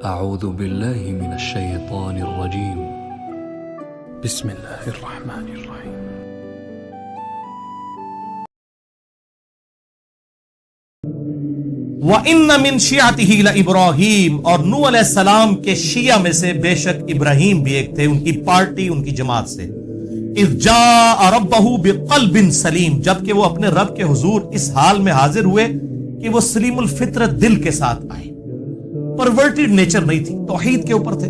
أعوذ بالله من الشيطان الرجيم بسم الله الرحمن الرحيم وَإِنَّ مِن شِيعَتِهِ لَإِبْرَاهِيمَ، اور نوح علیہ السلام کے شیعہ میں سے بے شک ابراہیم بھی ایک تھے، ان کی پارٹی، ان کی جماعت سے۔ اِذْ جَاءَ رَبَّهُ بِقَلْبٍ سلیم، جبکہ وہ اپنے رب کے حضور اس حال میں حاضر ہوئے کہ وہ سلیم الفطرت دل کے ساتھ آئے، پرورٹڈ نیچر نہیں تھی، توحید کے اوپر تھے۔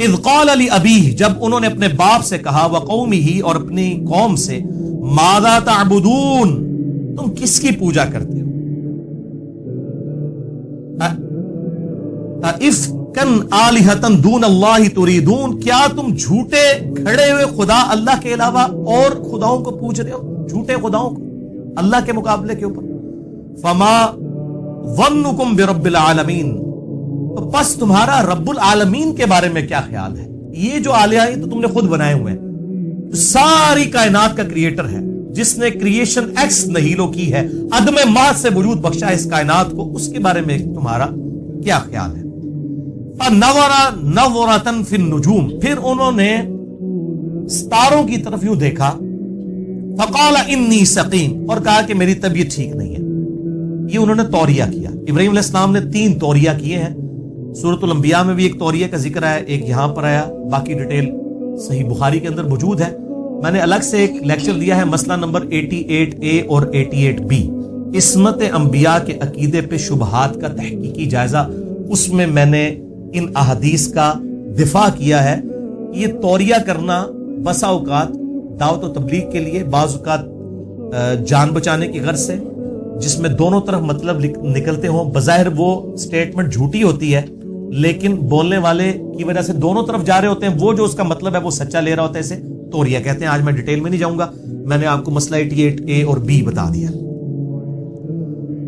اذ قال لأبیہ، جب انہوں نے اپنے باپ سے کہا، وقومہ، اور اپنی قوم سے، ماذا تعبدون، تم کس کی پوجا کرتے ہو؟ افکن آلہۃ دون اللہ تریدون، کیا تم جھوٹے کھڑے ہوئے خدا اللہ کے علاوہ اور خداؤں کو پوج رہے ہو، جھوٹے خداؤں کو اللہ کے مقابلے کے اوپر؟ فما ظنکم برب العالمین، تو پس تمہارا رب العالمین کے بارے میں کیا خیال ہے؟ یہ جو آلیہ ہیں تو تم نے خود بنائے ہوئے ہیں، ساری کائنات کا کریٹر ہے، جس نے کریشن ایکس نہیلو کی ہے، عدم محض سے وجود بخشا اس کائنات کو، اس کے بارے میں تمہارا کیا خیال ہے؟ فَنَظَرَ نَظْرَةً فِي النُّجُومِ، پھر انہوں نے ستاروں کی طرف یوں دیکھا، فَقَالَ إِنِّي سَقِيمٌ، اور کہا کہ میری طبیعت ٹھیک نہیں ہے۔ یہ انہوں نے توریہ کیا۔ ابراہیم علیہ السلام نے 3 توریہ کیے ہیں، سورۃ الانبیاء میں بھی ایک توریہ کا ذکر آیا، ایک یہاں پر آیا، باقی ڈیٹیل صحیح بخاری کے اندر موجود ہے۔ میں نے الگ سے ایک لیکچر دیا ہے، مسئلہ نمبر 88A اور 88B، عصمت انبیاء کے عقیدے پہ شبہات کا تحقیقی جائزہ۔ اس میں میں نے ان احادیث کا دفاع کیا ہے۔ یہ توریہ کرنا بسا اوقات دعوت و تبلیغ کے لیے، بعض اوقات جان بچانے کی غرض سے، جس میں دونوں طرف مطلب نکلتے ہوں، بظاہر وہ سٹیٹمنٹ جھوٹی ہوتی ہے لیکن بولنے والے کی وجہ سے دونوں طرف جا رہے ہوتے ہیں، وہ جو اس کا مطلب ہے وہ سچا لے رہا ہوتا ہے، اسے توریہ کہتے ہیں۔ آج میں ڈیٹیل میں نہیں جاؤں گا، میں نے آپ کو مسئلہ 88A اور B بتا دیا۔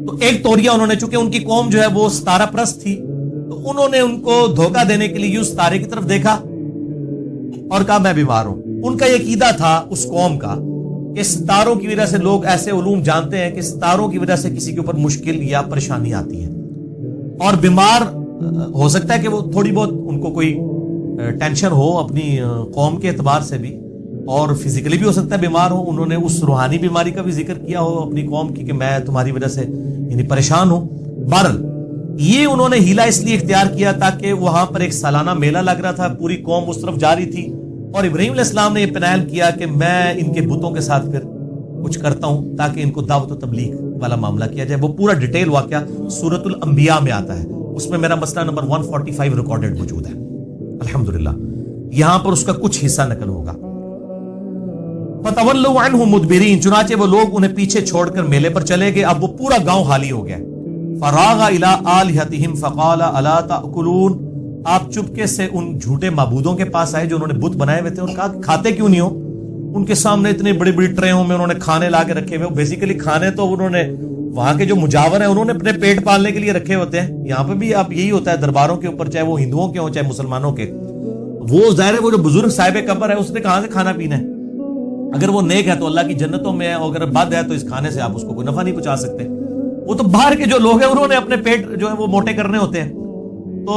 تو ایک توریہ انہوں نے، چونکہ ان کی قوم جو ہے وہ ستارہ پرست تھی، تو انہوں نے ان کو دھوکہ دینے کے لیے یوں ستارے کی طرف دیکھا اور کہا میں بیمار ہوں۔ ان کا یہ عقیدہ تھا اس قوم کا کہ ستاروں کی وجہ سے، لوگ ایسے علوم جانتے ہیں کہ ستاروں کی وجہ سے کسی کے اوپر مشکل یا پریشانی آتی ہے، اور بیمار ہو سکتا ہے کہ وہ تھوڑی بہت ان کو کوئی ٹینشن ہو اپنی قوم کے اعتبار سے بھی، اور فزیکلی بھی ہو سکتا ہے بیمار ہو۔ انہوں نے اس روحانی بیماری کا بھی ذکر کیا ہو اپنی قوم کی کہ میں تمہاری وجہ سے یعنی پریشان ہوں۔ بہرحال یہ انہوں نے ہیلا اس لیے اختیار کیا تاکہ وہاں پر ایک سالانہ میلہ لگ رہا تھا، پوری قوم اس طرف جا رہی تھی، اور ابراہیم علیہ السلام نے یہ پلان کیا کہ میں ان کے بتوں کے ساتھ پھر کچھ کرتا ہوں تاکہ ان کو دعوت و تبلیغ والا معاملہ کیا جائے۔ وہ پورا ڈیٹیل واقعہ سورۃ الانبیاء میں آتا ہے، اس میں میرا مسئلہ نمبر 145 ریکارڈڈ موجود ہے الحمدللہ، یہاں پر اس کا کچھ حصہ نقل ہوگا۔ فَتَوَلَّوْا عَنْهُ مُدْبِرِينَ، چنانچہ وہ لوگ انہیں پیچھے چھوڑ کر میلے پر چلے گئے۔ اب وہ پورا گاؤں خالی ہو گیا۔ فَرَاغَ إِلَىٰ آلِهَتِهِمْ فَقَالَ أَلَا تَأْكُلُونَ، آپ چپکے سے ان جھوٹے معبودوں کے پاس آئے جو انہوں نے بت بنائے ہوئے تھے، اور کہا کھاتے کیوں نہیں ہو؟ ان کے سامنے اتنے بڑی بڑی ٹریوں میں انہوں نے کھانے لا کے رکھے ہوئے۔ بیسیکلی کھانے تو انہوں نے وہاں کے جو مجاور ہیں انہوں نے اپنے پیٹ پالنے کے لیے رکھے ہوتے ہیں۔ یہاں پہ بھی اب یہی ہوتا ہے درباروں کے اوپر، چاہے وہ ہندوؤں کے ہوں چاہے مسلمانوں کے۔ وہ ظاہر ہے وہ جو بزرگ صاحب قبر ہے اس نے کہاں سے کھانا پینا ہے؟ اگر وہ نیک ہے تو اللہ کی جنتوں میں ہے، اور اگر بد ہے تو اس کھانے سے آپ اس کو کوئی نفع نہیں پہنچا سکتے۔ وہ تو باہر کے جو لوگ ہیں انہوں نے اپنے پیٹ جو ہے وہ موٹے کرنے ہوتے ہیں، تو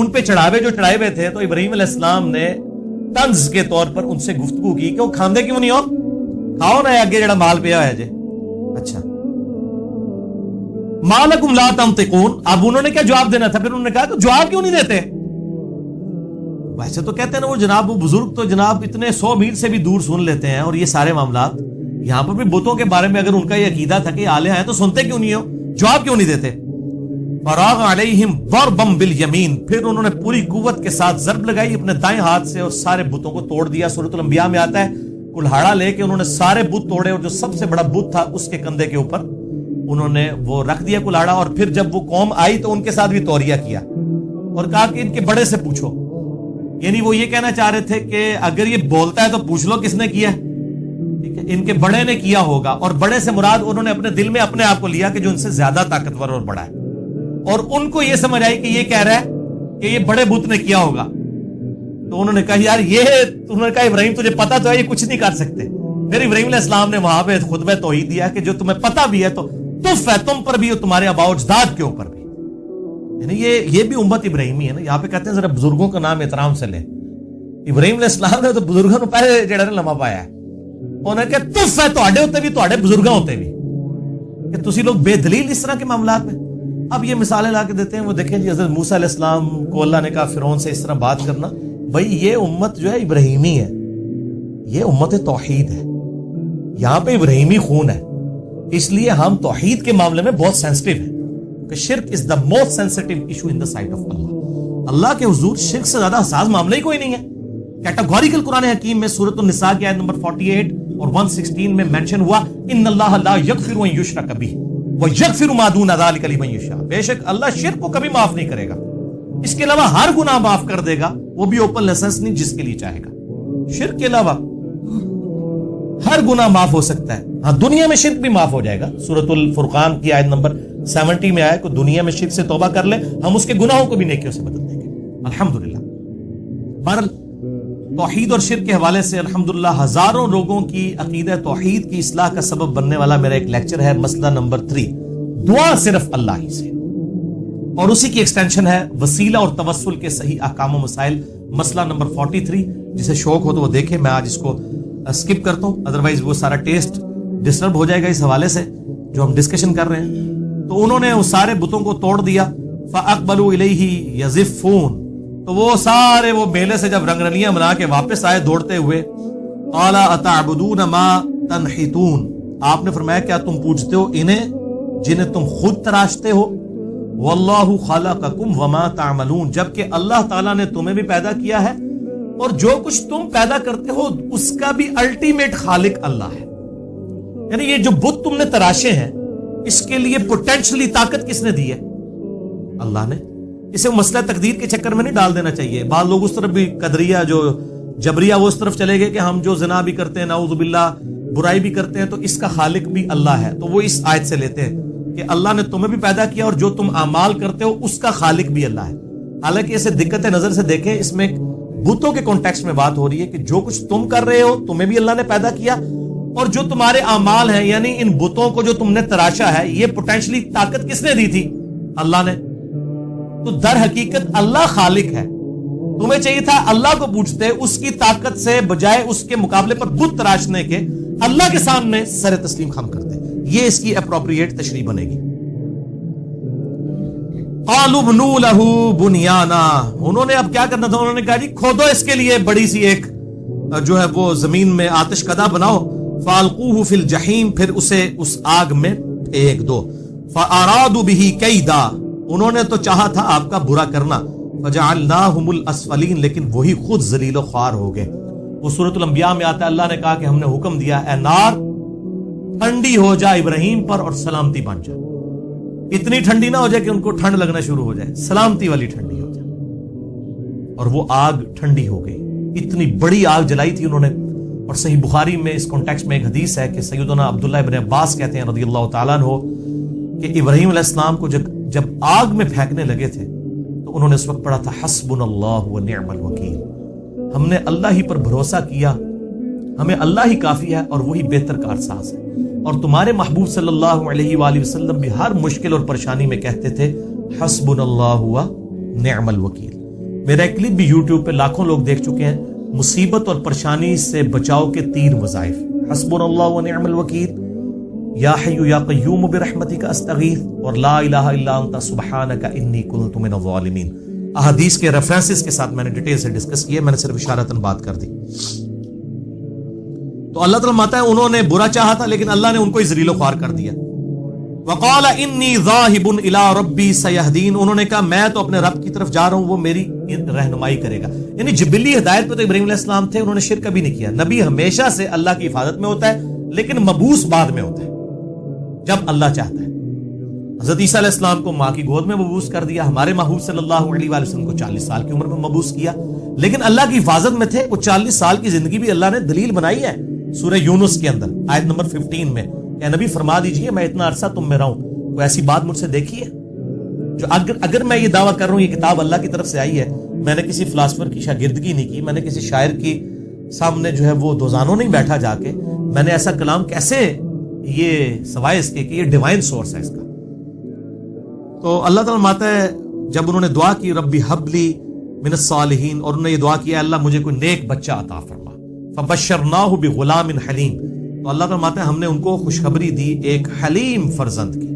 ان پہ چڑھاوے جو چڑھائے ہوئے تھے، تو ابراہیم علیہ السلام نے طنز کے طور پر ان سے گفتگو کی کہ وہ کھاندے کیوں نہیں ہو؟ کھاؤ نا آگے جڑا مال پیا ہے جے۔ اچھا مالکم لا تنطقون، اب انہوں نے کیا جواب دینا تھا؟ پھر انہوں نے کہا کہ جواب کیوں نہیں دیتے؟ ویسے تو کہتے ہیں نا وہ جناب وہ بزرگ تو جناب اتنے 100 میل سے بھی دور سن لیتے ہیں، اور یہ سارے معاملات یہاں پر بھی بتوں کے بارے میں اگر ان کا یہ عقیدہ تھا کہ آلہہ ہیں تو سنتے کیوں نہیں ہو، جواب کیوں نہیں دیتے؟ فراغ علیہم ضربا بالیمین، پھر انہوں نے پوری قوت کے ساتھ ضرب لگائی اپنے دائیں ہاتھ سے اور سارے بتوں کو توڑ دیا۔ سورۃ الانبیاء میں آتا ہے کلہاڑا لے کے انہوں نے سارے بت توڑے، اور جو سب سے بڑا بت تھا اس کے کندھے کے اوپر انہوں نے وہ رکھ دیا کلہاڑا۔ اور پھر جب وہ قوم آئی تو ان کے ساتھ بھی توریہ کیا اور کہا کہ ان کے بڑے سے پوچھو، یعنی وہ یہ کہنا چاہ رہے تھے کہ اگر یہ بولتا ہے تو پوچھ لو کس نے کیا ہے، ٹھیک ہے، ان کے بڑے نے کیا ہوگا۔ اور بڑے سے مراد انہوں نے اپنے دل میں اپنے آپ کو لیا کہ جو ان سے زیادہ طاقتور اور بڑا ہے، اور ان کو یہ سمجھ آئی کہ یہ کہہ رہا ہے کہ یہ بڑے بت نے کیا ہوگا۔ تو انہوں نے کہا یار یہ، انہوں نے کہا ابراہیم تجھے پتا تو ہے یہ کچھ نہیں کر سکتے۔ پھر ابراہیم علیہ السلام نے وہاں پہ خطبہ توحید دیا کہ جو تمہیں پتا بھی ہے تو تف ہے تم پر بھی اور تمہارے آباء و اجداد کے اوپر بھی، یعنی یہ بھی امت ابراہیمی ہے نا. یہاں پہ کہتے ہیں ذرا بزرگوں کا نام احترام سے لیں. ابراہیم علیہ السلام نے تو بزرگوں نے پہلے جڑا لمحہ پایا ہے. انہوں نے کہا تف ہے تواڈے ہوتے بھی تواڈے بزرگاں ہوتے بھی کہ تسی لوگ بے دلیل اس طرح کے معاملات میں. اب یہ مثالیں لا کے دیتے ہیں. وہ دیکھیں جی حضرت موسیٰ علیہ السلام کو اللہ نے کہا فرعون سے اس طرح بات کرنا. بھائی یہ امت جو ہے ابراہیمی ہے, یہ امت توحید ہے, یہاں پہ ابراہیمی خون ہے. اس لیے ہم توحید کے معاملے میں بہت سینسٹیو ہیں کہ شرک is the most sensitive issue in the sight of Allah. اللہ کے حضور شرک سے زیادہ حساس معاملہ ہی کوئی نہیں ہے. کیٹاگوریکل قرآن حکیم میں سورۃ النساء کی آیت نمبر 48 اور 116 میں مینشن ہوا ان اللہ لا یغفر ان یشرک بہ ویغفر ما دون ذلک لمن یشاء. بے شک اللہ شرک کو کبھی معاف نہیں کرے گا, اس کے علاوہ ہر گناہ معاف کر دے گا, وہ بھی اوپن لائسنس نہیں, جس کے لیے چاہے گا. شرک کے علاوہ ہر گناہ معاف ہو سکتا ہے. ہاں دنیا میں شرک بھی معاف ہو جائے گا. سورۃ الفرقان کی آیت نمبر 70 میں آیا کہ دنیا میں شرک سے توبہ کر لے, ہم اس کے گناہوں کو بھی نیکیوں سے بدل دیں گے الحمدللہ. بہرحال توحید اور شرک کے حوالے سے الحمدللہ ہزاروں لوگوں کی عقیدہ توحید کی اصلاح کا سبب بننے والا میرا ایک لیکچر ہے, مسئلہ نمبر 3, دعا صرف اللہ ہی سے, اور اسی کی ایکسٹینشن ہے وسیلہ اور توسل کے صحیح احکام و مسائل, مسئلہ نمبر 43. جسے شوق ہو تو وہ دیکھے, میں آج اس کو اسکپ کرتا ہوں, ادروائز وہ سارا ٹیسٹ ڈسٹرب ہو جائے گا اس حوالے سے جو ہم ڈسکشن کر رہے ہیں. تو انہوں نے اس سارے بتوں کو توڑ دیا. فَأَقْبَلُوا إِلَيْهِ يَزِفُّونَ, تو وہ سارے وہ میلے سے جب رنگ رلیاں بنا کے واپس آئے دوڑتے ہوئے, قَالَ أَتَعْبُدُونَ مَا تَنْحِتُونَ, آپ نے فرمایا کیا تم پوجتے ہو انہیں جنہیں تم خود تراشتے ہو, وَاللَّهُ خَلَقَكُمْ وَمَا تَعْمَلُونَ, جبکہ اللہ تعالیٰ نے تمہیں بھی پیدا کیا ہے اور جو کچھ تم پیدا کرتے ہو اس کا بھی الٹیمیٹ خالق اللہ ہے. یعنی یہ جو بت تم نے تراشے ہیں اس کے لیے پوٹینشلی طاقت کس نے دی ہے؟ اللہ نے. اسے مسئلہ تقدیر کے چکر میں نہیں ڈال دینا چاہیے. بعض لوگ اس طرف بھی قدریہ جو جبریہ وہ اس طرف چلے گئے کہ ہم جو زنا بھی کرتے ہیں نعوذ باللہ برائی بھی کرتے ہیں تو اس کا خالق بھی اللہ ہے, تو وہ اس آیت سے لیتے ہیں کہ اللہ نے تمہیں بھی پیدا کیا اور جو تم اعمال کرتے ہو اس کا خالق بھی اللہ ہے. حالانکہ اسے دقت نظر سے دیکھیں, اس میں بتوں کے کانٹیکسٹ میں بات ہو رہی ہے کہ جو کچھ تم کر رہے ہو تمہیں بھی اللہ نے پیدا کیا, اور جو تمہارے اعمال ہیں یعنی ان بتوں کو جو تم نے تراشا ہے یہ پوٹینشلی طاقت کس نے دی تھی؟ اللہ نے. تو در حقیقت اللہ خالق ہے. تمہیں چاہیے تھا اللہ کو پوچھتے اس کی طاقت سے, بجائے اس کے مقابلے پر بت تراشنے کے اللہ کے سامنے سر تسلیم خم کرتے. یہ اس کی اپروپریٹ تشریح بنے گی. قالوا ابنوا له بنیانا, انہوں نے اب کیا کرنا تھا, انہوں نے کہا جی کھودو اس کے لیے بڑی سی ایک جو ہے وہ زمین میں آتش کدہ بناؤ. فالقوه فی الجحیم, پھر اسے اس آگ میں پھینک دو. فارادوا به کیدا, انہوں نے تو چاہا تھا آپ کا برا کرنا. فجعلناهم الاسفلین, لیکن وہی خود ذلیل و خوار ہو گئے. وہ سورۃ الانبیاء میں آتا ہے, اللہ نے کہا کہ ہم نے حکم دیا اے نار ٹھنڈی ہو جا ابراہیم پر اور سلامتی بن جا. اتنی ٹھنڈی نہ ہو جائے کہ ان کو ٹھنڈ لگنا شروع ہو جائے, سلامتی والی ٹھنڈی ہو جائے. اور وہ آگ ٹھنڈی ہو گئی. اتنی بڑی آگ جلائی تھی انہوں نے. اور صحیح بخاری میں اس کانٹیکسٹ میں ایک حدیث ہے کہ سیدنا عبداللہ ابن عباس کہتے ہیں رضی اللہ تعالیٰ عنہ کہ ابراہیم علیہ السلام کو جب آگ میں پھینکنے لگے تھے تو انہوں نے اس وقت پڑھا تھا حسبنا اللہ و نعم الوکیل, ہم نے اللہ ہی پر بھروسہ کیا, ہمیں اللہ ہی کافی ہے اور وہی بہتر کارساز ہے. اور تمہارے محبوب صلی اللہ علیہ وآلہ وسلم بھی ہر مشکل اور پریشانی میں کہتے تھے حسبنا اللہ و نعم الوکیل. میرا ایک کلپ بھی یوٹیوب پہ لاکھوں لوگ دیکھ چکے ہیں, مصیبت اور پریشانی سے بچاؤ کے 3 وظائف, حسبنا اللہ و نعم الوکیل, یا حی یا قیوم برحمتک استغیث, اور لا الہ الا انت سبحانک انی کنت من الظالمین. احادیث کے ریفرنسز کے ساتھ میں نے ڈیٹیل سے ڈسکس کیے, میں نے صرف اشارتاً بات کر دی. تو اللہ تعالیٰ ماتا ہے انہوں نے برا چاہا تھا لیکن اللہ نے ان کو ہی ذلیل و خوار کر دیا. وقال انی ذاہب الی ربی سیہدین, انہوں نے کہا میں تو اپنے رب کی طرف جا رہا ہوں, وہ میری رہنمائی کرے گا. یعنی جبلی ہدایت پہ تو ابراہیم علیہ السلام تھے, انہوں نے شرک کبھی نہیں کیا. نبی ہمیشہ سے اللہ کی حفاظت میں ہوتا ہے لیکن مبعوث بعد میں ہوتا ہے جب اللہ چاہتا ہے. حضرت عیسیٰ علیہ السلام کو ماں کی گود میں مبعوث کر دیا, ہمارے محبوب صلی اللہ علیہ وآلہ وسلم کو 40 سال کی عمر میں مبعوث کیا, لیکن اللہ کی حفاظت میں تھے. وہ 40 سال کی زندگی بھی اللہ نے دلیل بنائی ہے سورہ یونس کے اندر آیت نمبر 15 میں, کہ نبی فرما دیجئے میں اتنا عرصہ تم میں رہوں, کوئی ایسی بات مجھ سے دیکھی ہے جو اگر میں یہ دعویٰ کر رہا ہوں یہ کتاب اللہ کی طرف سے آئی ہے, میں نے کسی فلاسفر کی شاگردگی نہیں کی, میں نے کسی شاعر کی سامنے جو ہے وہ دوزانوں نہیں بیٹھا جا کے, میں نے ایسا کلام کیسے, یہ سوائے اس کے کہ یہ ڈیوائن سورس ہے اس کا. تو اللہ تعالیٰ ماتا ہے جب انہوں نے دعا کی ربی حبلی من الصالحین، اور انہوں نے یہ دعا کیا اللہ مجھے کوئی نیک بچہ عطا فرما، فبشرناہ بغلام حلیم، تو اللہ فرماتے ہیں ہم نے ان کو خوشخبری دی ایک حلیم فرزند کی،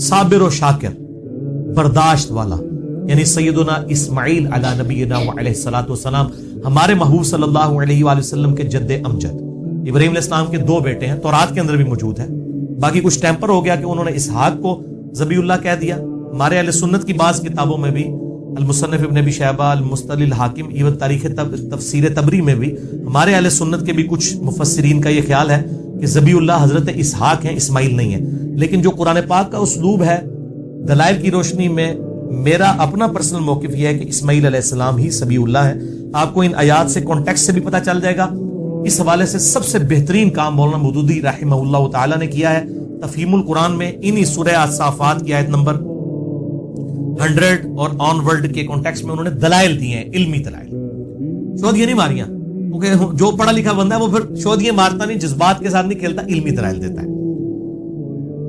صابر و شاکر، برداشت والا، یعنی سیدنا اسماعیل علی نبینا علیہ الصلوۃ والسلام، ہمارے محبوب صلی اللہ علیہ وآلہ وسلم کے جد امجد۔ ابراہیم علیہ السلام کے دو بیٹے ہیں، تورات کے اندر بھی موجود ہے، باقی کچھ ٹیمپر ہو گیا کہ انہوں نے اسحاق کو ذبیح اللہ کہہ دیا۔ ہمارے اہل سنت کی بعض کتابوں میں بھی، المصنف ابن ابی شیبہ، المستدل الحاکم، ایون تاریخ تفسیر تبری میں بھی ہمارے اہل سنت کے بھی کچھ مفسرین کا یہ خیال ہے کہ ذبیح اللہ حضرت اسحاق ہیں، اسماعیل نہیں ہے۔ لیکن جو قرآن پاک کا اسلوب ہے، دلائل کی روشنی میں میرا اپنا پرسنل موقف یہ ہے کہ اسماعیل علیہ السلام ہی ذبیح اللہ ہے۔ آپ کو ان آیات سے کانٹیکسٹ سے بھی پتہ چل جائے گا۔ اس حوالے سے سب سے بہترین کام مولانا مودودی رحمہ اللہ تعالی نے کیا ہے تفہیم القرآن میں، انہی سورہ الصافات کی آیت نمبر 100 اور آن ورلڈ کے کانٹیکسٹ میں انہوں نے دلائل دیے ہیں، علمی دلائل، شودیاں نہیں ماریاں، کیونکہ جو پڑھا لکھا بندہ ہے وہ پھر شودیاں مارتا نہیں، جذبات کے ساتھ نہیں کھیلتا، علمی دلائل دیتا ہے۔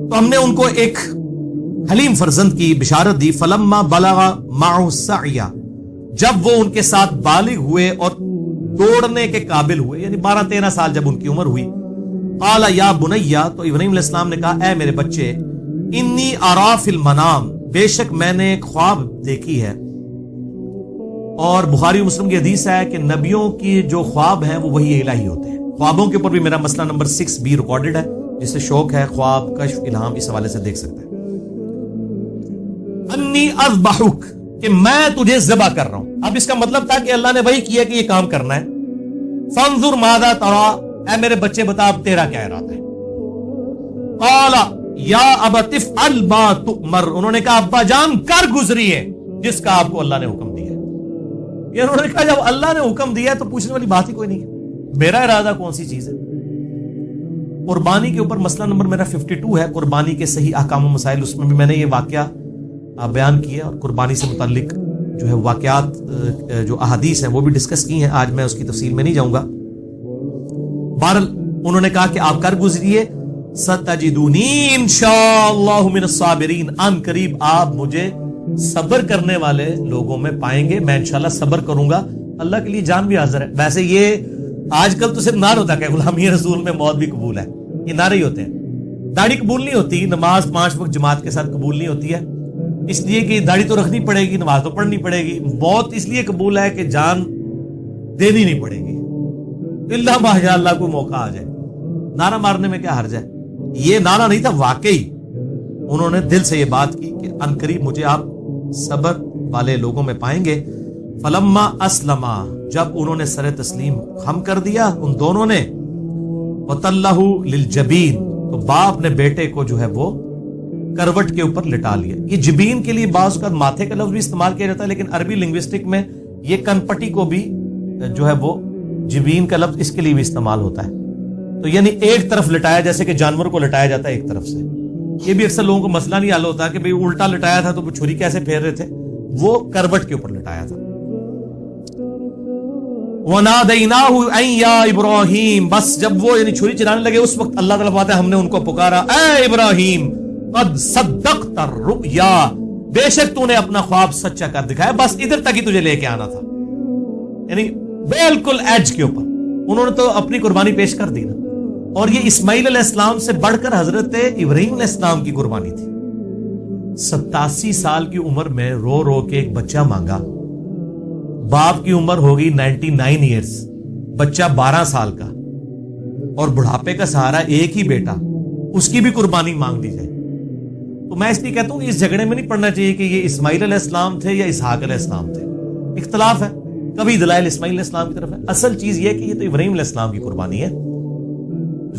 تو ہم نے ان کو ایک حلیم فرزند کی بشارت دی۔ فلما بلغ معه السعی، جب وہ ان کے ساتھ بالغ ہوئے اور دوڑنے کے قابل ہوئے، یعنی 12-13 سال جب ان کی عمر ہوئی، قال یا بنیا، تو ابراہیم علیہ السلام نے کہا اے میرے بچے، انی ارا فی المنام، بے شک میں نے ایک خواب دیکھی ہے۔ اور بخاری مسلم کی حدیث ہے کہ نبیوں کی جو خواب ہیں وہ وحی الہی ہوتے ہیں۔ خوابوں کے اوپر بھی میرا مسئلہ نمبر 6 بھی ریکارڈڈ ہے، جس سے شوق ہے خواب، کشف، الہام، اس حوالے سے دیکھ سکتے ہیں۔ انی اذبحک، کہ میں تجھے ذبح کر رہا ہوں۔ اب اس کا مطلب تھا کہ اللہ نے وہی کیا کہ یہ کام کرنا ہے۔ فانظر ماذا تری، اے میرے بچے بتا اب تیرا کیا ارادہ ہے۔ قال یا ابت افعل ما تؤمر، انہوں نے کہا ابا جان کر گزریے جس کا آپ کو اللہ نے حکم دیا ہے۔ یہ انہوں نے کہا جب اللہ نے حکم دیا ہے تو پوچھنے والی بات ہی کوئی نہیں ہے، میرا ارادہ کون سی چیز ہے۔ قربانی کے اوپر مسئلہ نمبر میرا 52 ہے، قربانی کے صحیح احکام و مسائل، اس میں بھی میں نے یہ واقعہ بیان کیا اور قربانی سے متعلق جو ہے واقعات، جو احادیث ہیں وہ بھی ڈسکس کی ہیں، آج میں اس کی تفصیل میں نہیں جاؤں گا۔ بہرحال انہوں نے کہا کہ آپ کر گزریے، ستجدونی انشاءاللہ من الصابرین، ان قریب آپ مجھے صبر کرنے والے لوگوں میں پائیں گے، میں انشاءاللہ صبر کروں گا، اللہ کے لیے جان بھی حاضر ہے۔ ویسے یہ آج کل تو صرف نعرہ ہوتا ہے کہ غلامی رسول میں موت بھی قبول ہے، یہ نعرے ہی ہوتے ہیں۔ داڑھی قبول نہیں ہوتی، نماز 5 وقت جماعت کے ساتھ قبول نہیں ہوتی ہے، اس لیے کہ داڑھی تو رکھنی پڑے گی، نماز تو پڑھنی پڑے گی۔ موت اس لیے قبول ہے کہ جان دینی نہیں پڑے گی، اللہ ماشاء اللہ کو موقع آ جائے۔ نعرہ مارنے میں کیا حرج ہے؟ یہ نعرہ نہیں تھا، واقعی انہوں نے دل سے یہ بات کی کہ ان قریب مجھے آپ صبر والے لوگوں میں پائیں گے۔ فلما اسلما، جب انہوں نے سر تسلیم خم کر دیا ان دونوں نے، وتلہ للجبین، تو باپ نے بیٹے کو جو ہے وہ کروٹ کے اوپر لٹا لیا۔ یہ جبین کے لیے بعض اوقات ماتھے کا لفظ بھی استعمال کیا جاتا ہے، لیکن عربی لنگوسٹک میں یہ کن پٹی کو بھی جو ہے وہ جبین کا لفظ اس کے لیے بھی استعمال ہوتا ہے۔ تو یعنی ایک طرف لٹایا، جیسے کہ جانور کو لٹایا جاتا ہے ایک طرف سے۔ یہ بھی اکثر لوگوں کو مسئلہ نہیں حل ہوتا کہ بھئی الٹا لٹایا تھا تو وہ چھری کیسے پھیر رہے تھے، وہ کروٹ کے اوپر لٹایا تھا۔ وَنَادَيْنَاهُ أَن يَا إِبْرَاهِيمُ، بس جب وہ یعنی چھری چلانے لگے اس وقت اللہ تعالیٰ فرماتا ہے ہم نے ان کو پکارا، اے ابراہیم قد صدقت الرؤیا، بے شک تو نے اپنا خواب سچا کر دکھایا، بس ادھر تک ہی تجھے لے کے آنا تھا، یعنی بالکل ایج کے اوپر انہوں نے تو اپنی قربانی پیش کر دی نا۔ اور یہ اسماعیل علیہ السلام سے بڑھ کر حضرت ابراہیم علیہ السلام کی قربانی تھی۔ 87 سال کی عمر میں رو رو کے ایک بچہ مانگا، باپ کی عمر ہوگی 99 ایئرز، بچہ 12 سال کا، اور بڑھاپے کا سہارا ایک ہی بیٹا، اس کی بھی قربانی مانگ دی جائے۔ تو میں اس لیے کہتا ہوں کہ اس جھگڑے میں نہیں پڑنا چاہیے کہ یہ اسماعیل علیہ السلام تھے یا اسحاق علیہ السلام تھے، اختلاف ہے، کبھی دلائل اسماعیل علیہ السلام کی طرف ہے، اصل چیز یہ کہ یہ تو ابراہیم علیہ السلام کی قربانی ہے۔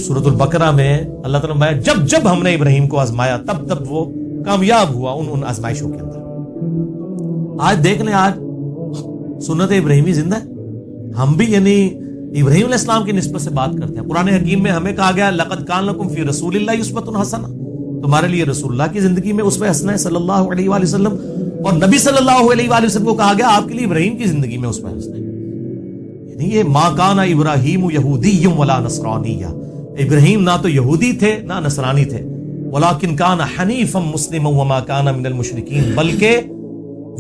سورۃ البقرہ میں اللہ تعالیٰ نے جب ہم نے ابراہیم کو آزمایا تب وہ کامیاب ہوا ان آزمائشوں کے اندر۔ آج دیکھ لیں، آج سنت ابراہیمی زندہ ہے، ہم بھی یعنی ابراہیم علیہ السلام کی نسبت سے بات کرتے ہیں۔ قرآن حکیم میں ہمیں کہا گیا لقد کان لکم فی رسول اللہ اسوۃ حسنہ، تمہارے لیے رسول اللہ کی زندگی میں اسوہ حسنہ ہے صلی اللہ علیہ وآلہ وسلم، اور نبی صلی اللہ علیہ وآلہ وسلم کو کہا گیا آپ کے لیے ابراہیم کی زندگی میں اسوہ حسنہ ہے۔ یعنی یہ ما کان ابراہیم یہودی ولا نصرانی، ابراہیم نہ تو یہودی تھے نہ نصرانی تھے، وَلَٰكِنْ كَانَ حَنِيفًا مُسْلِمًا وَمَا كَانَ مِنَ الْمُشْرِكِينَ، بلکہ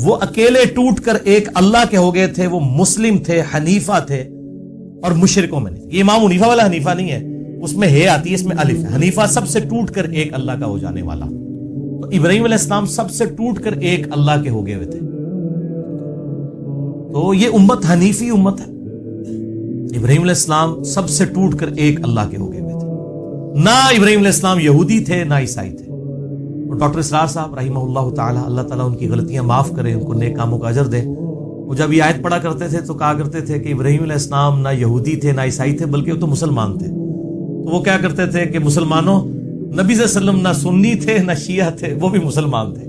وہ اکیلے ٹوٹ کر ایک اللہ کے ہو گئے تھے، وہ مسلم تھے، حنیفہ تھے اور مشرکوں میں نہیں۔ یہ امام حنیفہ والا حنیفہ نہیں ہے، اس میں ہے آتی ہے، اس میں الف ہے۔ حنیفہ سب سے ٹوٹ کر ایک اللہ کا ہو جانے والا، تو ابراہیم علیہ السلام سب سے ٹوٹ کر ایک اللہ کے ہو گئے ہوئے تھے۔ تو یہ امت حنیفی امت ہے۔ ابراہیم علیہ السلام سب سے ٹوٹ کر ایک اللہ کے ہو گئے ہوئے تھے۔ نہ ابراہیم علیہ السلام یہودی تھے نہ عیسائی تھے۔ اور ڈاکٹر اسرار صاحب رحمہ اللہ تعالی، اللہ تعالیٰ ان کی غلطیاں معاف کرے، ان کو نیک کاموں کا اجر دے، وہ جب یہ آیت پڑھا کرتے تھے تو کہا کرتے تھے کہ ابراہیم علیہ السلام نہ یہودی تھے نہ عیسائی تھے، بلکہ وہ تو مسلمان تھے۔ تو وہ کیا کرتے تھے کہ مسلمانوں، نبی صلی اللہ علیہ وسلم نہ سنی تھے نہ شیعہ تھے، وہ بھی مسلمان تھے،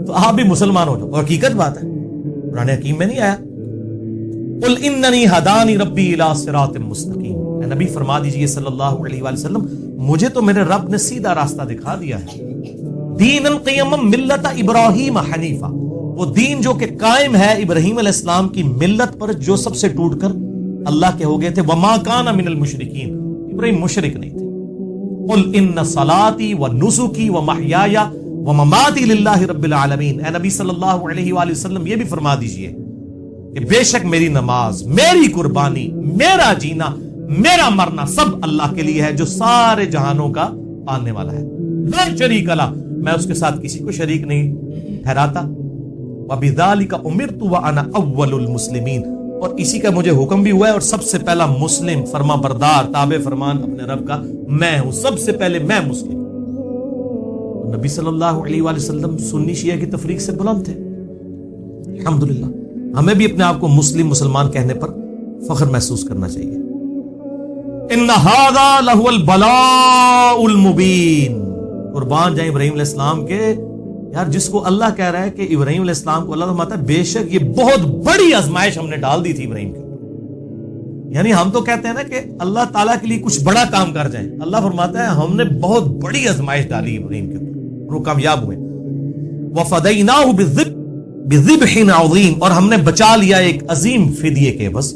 تو آپ بھی مسلمان ہو جاؤ۔ اور حقیقت بات ہے، قرآن حکیم میں نہیں آیا قل اننی ہدانی ربی الی صراط مستقیم، اے نبی فرما دیجئے صلی اللہ علیہ وآلہ وسلم، مجھے تو میرے رب نے سیدھا راستہ دکھا دیا ہے۔ دین القیما ملت ابراہیم حنیفہ، وہ دین جو کہ قائم ہے ابراہیم علیہ السلام کی ملت پر، جو سب سے ٹوٹ کر اللہ کے ہو گئے تھے۔ وما کان من المشرکین، ابراہیم مشرک نہیں تھے۔ قل ان صلاتی ونسکی ومحیای ومماتی للہ رب العالمین، اے نبی صلی اللہ علیہ وآلہ وسلم یہ بھی فرما دیجئے کہ بے شک میری نماز، میری قربانی، میرا جینا، میرا مرنا سب اللہ کے لیے ہے، جو سارے جہانوں کا پالنے والا ہے۔ لا شریک لہ، میں اس کے ساتھ کسی کو شریک نہیں ٹھہراتا۔ وبذالک امرت وانا اول المسلمین، اور اسی کا مجھے حکم بھی ہوا ہے، اور سب سے پہلا مسلم، فرما بردار، تابع فرمان اپنے رب کا میں ہوں، سب سے پہلے میں مسلم۔ نبی صلی اللہ علیہ وآلہ وسلم سنی شیعہ کی تفریق سے بلند تھے، الحمدللہ۔ ہمیں بھی اپنے آپ کو مسلم، مسلمان کہنے پر فخر محسوس کرنا چاہیے۔ ان ھذا لہو البلاء المبین، قربان جائیں ابراہیم علیہ السلام کے، یار جس کو اللہ کہہ رہا ہے کہ ابراہیم علیہ السلام کو اللہ فرماتا ہے بے شک یہ بہت بڑی آزمائش ہم نے ڈال دی تھی ابراہیم کے اوپر۔ یعنی ہم تو کہتے ہیں نا کہ اللہ تعالیٰ کے لیے کچھ بڑا کام کر جائیں، اللہ فرماتا ہے ہم نے بہت بڑی آزمائش ڈالی ابراہیم کے اوپر، وہ کامیاب ہوئے۔ وفدیناہ بذبح عظیم، اور ہم نے بچا لیا ایک عظیم فدیے کے۔ بس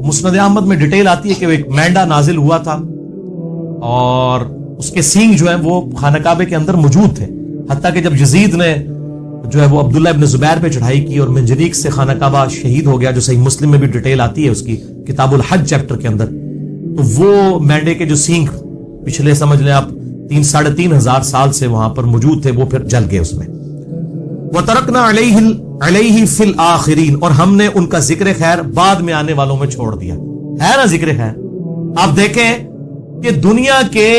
مسند احمد میں ڈیٹیل آتی ہے کہ وہ ایک مینڈا نازل ہوا تھا، اور اس کے سینگ جو ہیں وہ خانہ کعبے کے اندر موجود تھے، حتیٰ کہ جب یزید نے جو ہے وہ عبداللہ ابن زبیر پہ چڑھائی کی اور منجنیق سے خانہ کعبہ شہید ہو گیا، جو صحیح مسلم میں بھی ڈیٹیل آتی ہے اس کی کتاب الحج چیپٹر کے اندر، تو وہ مینڈے کے جو سینگ پچھلے سمجھ لیں آپ 3,500 سال سے وہاں پر موجود تھے، وہ پھر جل گئے اس میں۔ وَتَرَكْنَا عَلَيْهِ فِي الْآخِرِينَ، اور ہم نے ان کا ذکر خیر بعد میں آنے والوں میں چھوڑ دیا۔ ہے نا ذکر خیر؟ آپ دیکھیں کہ دنیا کے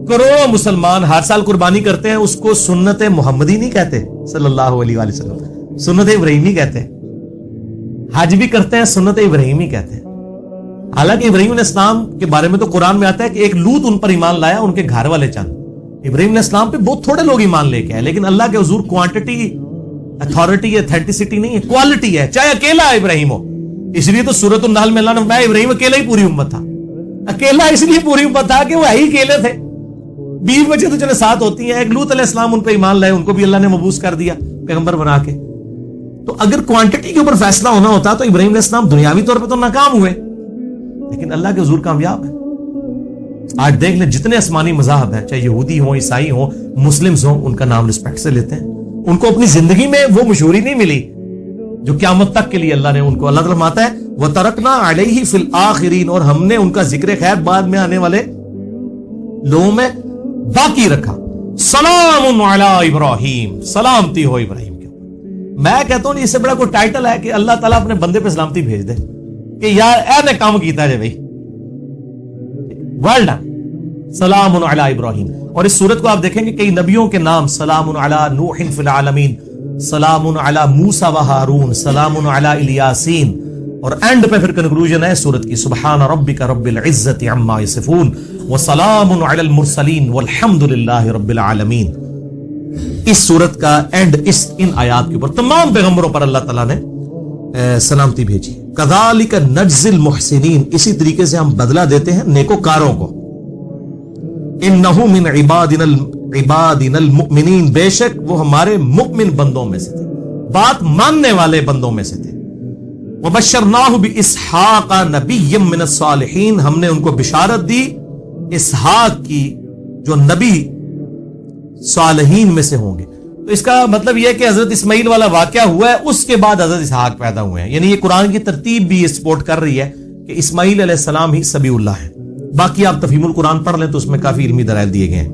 کروڑوں مسلمان ہر سال قربانی کرتے ہیں، اس کو سنت محمدی نہیں کہتے صلی اللہ علیہ وآلہ وسلم، سنت ابراہیمی کہتے ہیں۔ حج بھی کرتے ہیں، سنت ابراہیمی کہتے ہیں۔ حالانکہ ابراہیم علیہ السلام کے بارے میں تو قرآن میں آتا ہے کہ ایک لوط ان پر ایمان لایا، ان کے گھر والے چند۔ ابراہیم علیہ السلام پہ بہت تھوڑے لوگ ایمان لے کے آئے، لیکن اللہ کے حضور کوانٹٹی، اتھارٹی، ایتھینٹسٹی نہیں ہے، کوالٹی ہے، چاہے اکیلا ابراہیم ہو۔ اس لیے تو سورۃ النحل میں اللہ نے فرمایا ابراہیم اکیلا ہی پوری امت تھا۔ اکیلا اس لیے پوری امت تھا کہ وہ ہی اکیلے تھے، بیوی بچے تو چلے ساتھ ہوتی ہیں۔ ایک لوط علیہ السلام ان پہ ایمان لائے، ان کو بھی اللہ نے مبعوث کر دیا پیغمبر بنا کے۔ تو اگر کوانٹٹی کے اوپر فیصلہ ہونا ہوتا تو ابراہیم علیہ السلام دنیاوی طور پہ تو ناکام ہوئے، لیکن اللہ کے حضور کامیاب ہے۔ آج دیکھ لیں جتنے آسمانی مذاہب ہیں، چاہے یہودی ہوں، عیسائی ہوں، مسلمز ہوں، ان کا نام رسپیکٹ سے لیتے ہیں۔ ان کو اپنی زندگی میں وہ مشہوری نہیں ملی جو قیامت تک کے لیے اللہ نے ان کو، اللہ تعالیٰ فرماتا ہے وَتَرَكْنَا عَلَيْهِ فِي الْآخِرِينَ، اور ہم نے ان کا ذکر خیر بعد میں آنے والے لوگوں میں باقی رکھا۔ سلام علی ابراہیم، سلامتی ہو ابراہیم کے اوپر۔ میں کہتا ہوں اس سے بڑا کوئی ٹائٹل ہے کہ اللہ تعالیٰ اپنے بندے پہ سلامتی بھیج دے کہ یار اے نے کام کیتا ہے بھائی، ویل ڈن، سلام علی ابراہیم۔ اور اس صورت کو آپ دیکھیں گے کئی نبیوں کے نام، سلام علی نوح فی العالمین، سلام علی موسیٰ و ہارون، سلام علی الیاسین، اور اینڈ پہ پھر کنکلوژن ہے سورت کی سبحان ربک رب العزت عما یصفون وسلام علی المرسلین والحمد للہ رب العالمین۔ اس سورت کا اینڈ ان آیات کے اوپر تمام پیغمبروں پر اللہ تعالیٰ نے سلامتی بھیجی۔ کذالک نجزی المحسنین، اسی طریقے سے ہم بدلہ دیتے ہیں نیکوکاروں کو۔ انہ من عبادنا المؤمنین، بے شک وہ ہمارے مؤمن بندوں میں سے تھے، بات ماننے والے بندوں میں سے تھے۔ وبشرناہ باسحاق نبی من الصالحین، ہم نے ان کو بشارت دی اسحاق کی جو نبی صالحین میں سے ہوں گے. تو اس کا مطلب یہ کہ حضرت اسماعیل والا واقعہ ہوا ہے, اس کے بعد حضرت اسحاق پیدا ہوئے ہیں. یعنی یہ قرآن کی ترتیب بھی یہ سپورٹ کر رہی ہے کہ اسماعیل علیہ السلام ہی سبی اللہ ہے. باقی آپ تفہیم القرآن پڑھ لیں تو اس میں کافی علمی دلائل دیے گئے ہیں.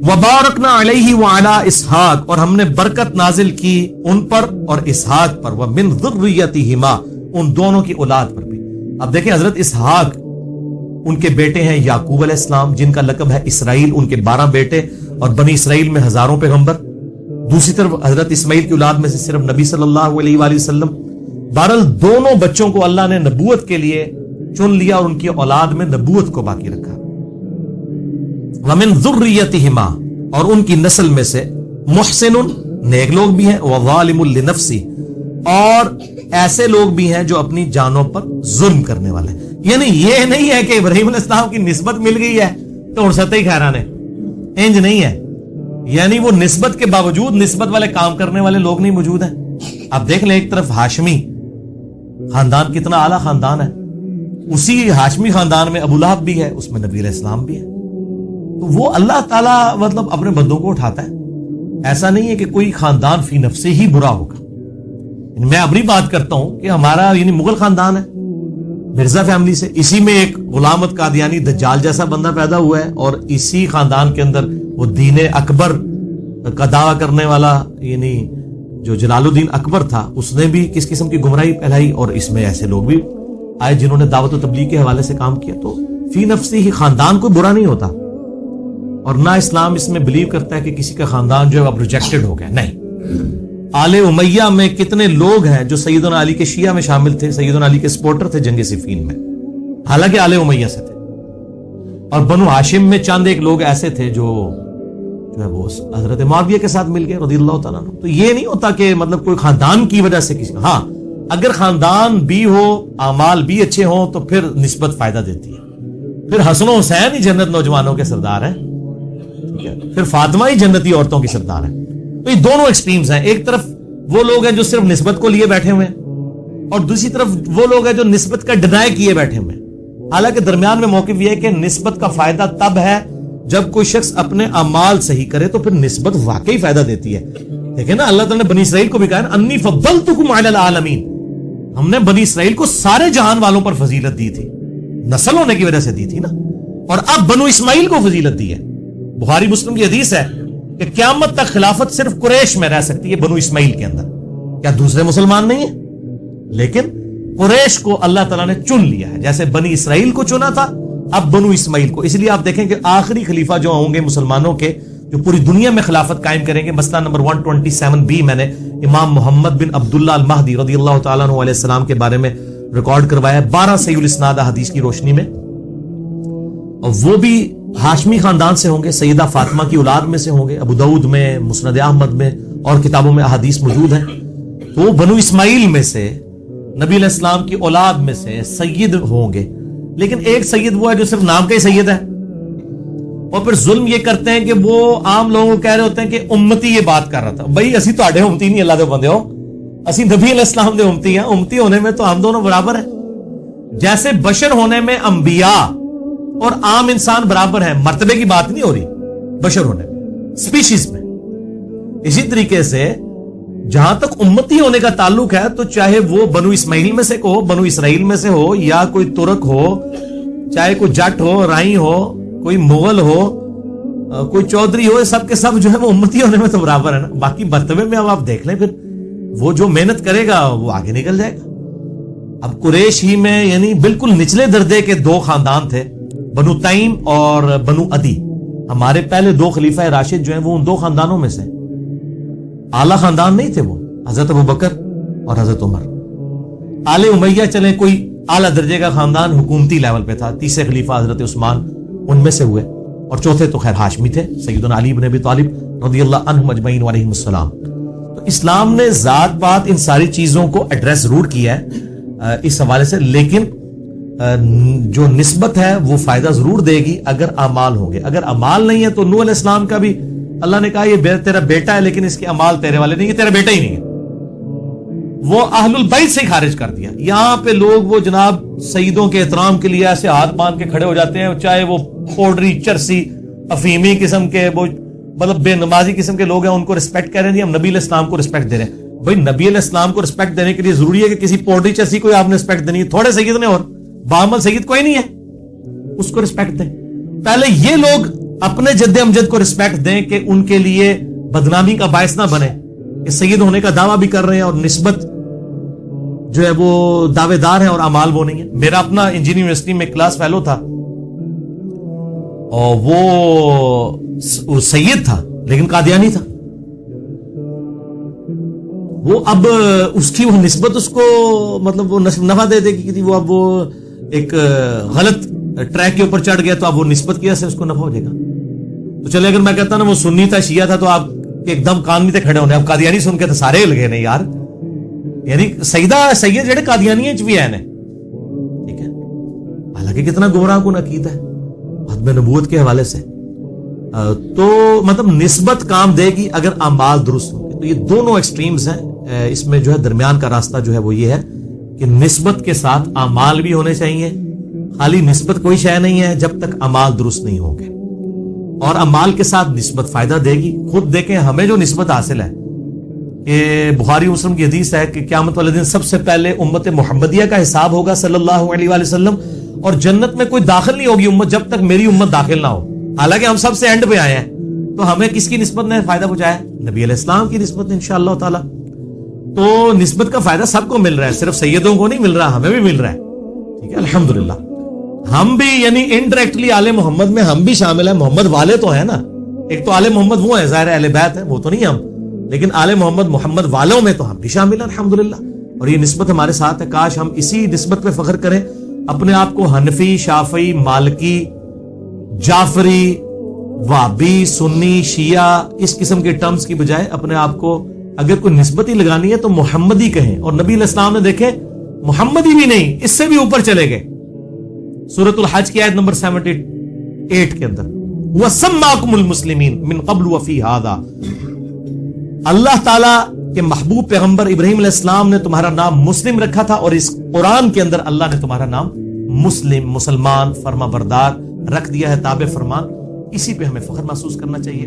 وَبَارَكْنَا عَلَيْهِ وَعَلَىٰ اسحاق, اور ہم نے برکت نازل کی ان پر اور اسحاق پر. وَمِن ذُرِّيَّتِهِمَا, ان دونوں کی اولاد پر بھی. اب دیکھیں حضرت اسحاق ان کے بیٹے ہیں یعقوب علیہ السلام جن کا لقب ہے اسرائیل, ان کے 12 بیٹے اور بنی اسرائیل میں ہزاروں پیغمبر. دوسری طرف حضرت اسماعیل کی اولاد میں سے صرف نبی صلی اللہ علیہ وآلہ وسلم. بہرحال دونوں بچوں کو اللہ نے نبوت کے لیے چن لیا اور ان کی اولاد میں نبوت کو باقی رکھا. وَمِن ذُرِّيَّتِهِمَا, اور ان کی نسل میں سے محسن, نیک لوگ بھی ہیں, وَظَالِمٌ لِنَفْسِهِ, اور ایسے لوگ بھی ہیں جو اپنی جانوں پر ظلم کرنے والے ہیں. یعنی یہ نہیں ہے کہ ابراہیم علیہ السلام کی نسبت مل گئی ہے تو اور سطح خیران ہے, انج نہیں ہے. یعنی وہ نسبت کے باوجود نسبت والے کام کرنے والے لوگ نہیں موجود ہیں. اب دیکھ لیں ایک طرف ہاشمی خاندان کتنا اعلیٰ خاندان ہے, اسی ہاشمی خاندان میں ابو لہب بھی ہے, اس میں نبی علیہ السلام بھی ہے. تو وہ اللہ تعالیٰ مطلب اپنے بندوں کو اٹھاتا ہے. ایسا نہیں ہے کہ کوئی خاندان فی نفسے ہی برا ہوگا. میں اپنی بات کرتا ہوں کہ ہمارا یعنی مغل خاندان ہے, مرزا فیملی سے, اسی میں ایک غلامت قادیانی دجال جیسا بندہ پیدا ہوا ہے, اور اسی خاندان کے اندر وہ دین اکبر کا دعویٰ کرنے والا یعنی جو جلال الدین اکبر تھا اس نے بھی کس قسم کی گمراہی پھیلائی, اور اس میں ایسے لوگ بھی آئے جنہوں نے دعوت و تبلیغ کے حوالے سے کام کیا. تو فی نفسی ہی خاندان کوئی برا نہیں ہوتا, اور نہ اسلام اس میں بلیو کرتا ہے کہ کسی کا خاندان جو ہے اب ریجیکٹڈ ہو گیا. نہیں, آل امیہ میں کتنے لوگ ہیں جو سیدنا علی کے شیعہ میں شامل تھے, سیدنا علی کے سپورٹر تھے جنگ صفین میں, حالانکہ آل امیہ سے تھے. اور بنو ہاشم میں چند ایک لوگ ایسے تھے جو ہے وہ حضرت معاویہ کے ساتھ مل گئے رضی اللہ تعالیٰ عنہ. تو یہ نہیں ہوتا کہ مطلب کوئی خاندان کی وجہ سے کسی, ہاں اگر خاندان بھی ہو, اعمال بھی اچھے ہوں تو پھر نسبت فائدہ دیتی ہے. پھر حسن و حسین ہی جنت نوجوانوں کے سردار ہیں, پھر فاطمہ ہی جنتی عورتوں کی سردار ہیں. تو یہ دونوں ایکسٹریمز ہیں. ایک طرف وہ لوگ ہیں جو صرف نسبت کو لیے بیٹھے ہوئے ہیں, اور دوسری طرف وہ لوگ ہیں جو نسبت کا ڈینائی کیے بیٹھے ہوئے ہیں. حالانکہ درمیان میں موقف یہ ہے کہ نسبت کا فائدہ تب ہے جب کوئی شخص اپنے اعمال صحیح کرے تو پھر نسبت واقعی فائدہ دیتی ہے. دیکھیں نا اللہ تعالیٰ نے بنی اسرائیل کو بھی کہا انی فضلتکم علی العالمین, ہم نے بنی اسرائیل کو سارے جہان والوں پر فضیلت دی تھی, نسل ہونے کی وجہ سے دی تھی نا. اور اب بنو اسماعیل کو فضیلت دی ہے. بخاری مسلم کی حدیث ہے کہ قیامت تک خلافت صرف قریش میں رہ سکتی ہے, بنو اسماعیل کے اندر. کیا دوسرے مسلمان نہیں ہیں؟ لیکن قریش کو اللہ تعالیٰ نے چن لیا ہے, جیسے بنی اسرائیل کو چنا تھا اب بنو اسماعیل کو. اس لیے آپ دیکھیں کہ آخری خلیفہ جو ہوں گے مسلمانوں کے جو پوری دنیا میں خلافت قائم کریں گے, مسئلہ نمبر 127b میں نے امام محمد بن عبداللہ المہدی رضی اللہ تعالیٰ عنہ علیہ السلام کے بارے میں ریکارڈ کروایا 12 صحیح الاسناد حدیث کی روشنی میں, اور وہ بھی ہاشمی خاندان سے ہوں گے, سیدہ فاطمہ کی اولاد میں سے ہوں گے. ابو داؤد میں, مسند احمد میں اور کتابوں میں احادیث موجود ہیں. تو وہ بنو اسماعیل میں سے نبی علیہ السلام کی اولاد میں سے سید ہوں گے. لیکن ایک سید وہ ہے جو صرف نام کا ہی سید ہے, اور پھر ظلم یہ کرتے ہیں کہ وہ عام لوگوں کو کہہ رہے ہوتے ہیں کہ امتی یہ بات کر رہا تھا. بھائی اسی تو آڑے امتی نہیں, اللہ دے بندے ہو, اسی نبی علیہ السلام دے امتی ہیں. امتی ہونے میں تو ہم دونوں برابر ہیں, جیسے بشر ہونے میں انبیاء اور عام انسان برابر ہیں. مرتبے کی بات نہیں ہو رہی بشر ہونے میں, سپیشیز میں. اسی طریقے سے جہاں تک امتی ہونے کا تعلق ہے تو چاہے وہ بنو اسماعیل میں سے ہو, بنو اسرائیل میں سے ہو, یا کوئی ترک ہو, چاہے کوئی جٹ ہو, رائی ہو, کوئی مغل ہو, کوئی چودھری ہو, سب کے سب جو ہے وہ امتی ہونے میں تو برابر ہے نا. باقی مرتبے میں اب آپ دیکھ لیں, پھر وہ جو محنت کرے گا وہ آگے نکل جائے گا. اب قریش ہی میں یعنی بالکل نچلے درجے کے 2 خاندان تھے, بنو تیم اور بنو عدی. ہمارے پہلے 2 خلیفہ راشد جو ہیں وہ ان 2 خاندانوں میں سے, اعلیٰ خاندان نہیں تھے وہ, حضرت ابوبکر اور حضرت عمر. آل امیہ چلیں کوئی اعلیٰ درجے کا خاندان حکومتی لیول پہ تھا, تیسرے خلیفہ حضرت عثمان ان میں سے ہوئے, اور چوتھے تو خیر ہاشمی تھے, سیدنا علی بن ابی طالب رضی اللہ عنہم اجمعین علیہم السلام. تو اسلام نے ذات پات ان ساری چیزوں کو ایڈریس ضرور کیا ہے اس حوالے سے, لیکن جو نسبت ہے وہ فائدہ ضرور دے گی اگر اعمال ہوں گے. اگر اعمال نہیں ہے تو نوح علیہ السلام کا بھی اللہ نے کہا یہ تیرا بیٹا ہے لیکن اس کے اعمال تیرے والے نہیں, یہ تیرا بیٹا ہی نہیں ہے. وہ اہل البیت سے خارج کر دیا. یہاں پہ لوگ وہ جناب سیدوں کے احترام کے لیے ایسے ہاتھ باندھ کے کھڑے ہو جاتے ہیں, چاہے وہ پوڈری, چرسی, افیمی قسم کے وہ مطلب بے نمازی قسم کے لوگ ہیں ان کو رسپیکٹ کہہ رہے ہیں، ہم نبی علیہ السلام کو رسپیکٹ دے رہے ہیں. بھائی نبی علیہ السلام کو رسپیکٹ دینے کے لیے ضروری ہے کہ کسی پوٹری چسی کو آپ نے رسپیکٹ دینی ہے؟ تھوڑے سید نے اور بعمل سید کوئی نہیں ہے، اس کو رسپیکٹ دیں. پہلے یہ لوگ اپنے جد امجد کو رسپیکٹ دیں کہ ان کے لیے بدنامی کا باعث نہ بنے کہ سید ہونے کا دعویٰ بھی کر رہے ہیں اور نسبت جو ہے وہ دعوے دار ہیں اور اعمال وہ نہیں ہے. میرا اپنا انجینئرنگ یونیورسٹی میں کلاس فیلو تھا اور وہ سید تھا لیکن قادیانی تھا. وہ اب اس کی وہ نسبت اس کو مطلب وہ نفع دے دے گی کہ وہ اب وہ ایک غلط ٹریک کے اوپر چڑھ گیا تو اب وہ نسبت کی وجہ سے اس کو نفع ہو جائے گا. تو چلے اگر میں کہتا نا وہ سنی تھا شیعہ تھا تو آپ ایک دم کان نہیں تھے کھڑے ہونے. اب قادیانی سن کے تو سارے لگے نہیں یار، یعنی سید جڑے قادیانی بھی ہیں ٹھیک ہے، حالانکہ کتنا گمراہ کن عقیدہ ہے عدم نبوت کے حوالے سے. تو مطلب نسبت کام دے گی اگر اعمال درست ہوں گے. تو یہ دونوں ایکسٹریمز ہیں. اس میں جو ہے درمیان کا راستہ جو ہے وہ یہ ہے کہ نسبت کے ساتھ اعمال بھی ہونے چاہیے. خالی نسبت کوئی شے نہیں ہے جب تک اعمال درست نہیں ہوں گے، اور اعمال کے ساتھ نسبت فائدہ دے گی. خود دیکھیں ہمیں جو نسبت حاصل ہے کہ بخاری مسلم کی حدیث ہے کہ قیامت والے دن سب سے پہلے امت محمدیہ کا حساب ہوگا صلی اللہ علیہ وآلہ وسلم، اور جنت میں کوئی داخل نہیں ہوگی امت جب تک میری امت داخل نہ ہو. حالانکہ ہم سب سے اینڈ پہ آئے ہیں، تو ہمیں کس کی نسبت نے فائدہ پہنچایا؟ نبی علیہ السلام کی نسبت نے انشاءاللہ تعالی. تو نسبت کا فائدہ سب کو مل رہا ہے، صرف سیدوں کو نہیں مل رہا، ہمیں بھی مل رہا ہے. ٹھیک ہے الحمدللہ. ہم بھی یعنی انڈائریکٹلی آل محمد میں ہم بھی شامل ہیں. محمد والے تو ہیں نا، ایک تو آل محمد وہ ہیں ظاہر اہل بیت ہیں، وہ تو نہیں ہم، لیکن آل محمد والوں میں تو ہم بھی شامل ہیں الحمدللہ. اور یہ نسبت ہمارے ساتھ ہے. کاش ہم اسی نسبت پہ فخر کریں، اپنے آپ کو حنفی، شافعی، مالکی، جعفری، وہابی، سنی، شیعہ اس قسم کے ٹرمز کی بجائے اپنے آپ کو اگر کوئی نسبت ہی لگانی ہے تو محمدی کہیں. اور نبی علیہ السلام نے دیکھیں محمدی بھی نہیں، اس سے بھی اوپر چلے گئے. سورۃ الحج کی آیت نمبر 78 کے اندر وَسَمَّاكُمُ الْمُسْلِمِينَ مِن قَبْلُ وَفِي هَذَا، اللہ تعالیٰ کے محبوب پیغمبر ابراہیم علیہ السلام نے تمہارا نام مسلم رکھا تھا، اور اس قرآن کے اندر اللہ نے تمہارا نام مسلمان، فرما بردار رکھ دیا ہے، تابع فرمان. اسی پہ ہمیں فخر محسوس کرنا چاہیے.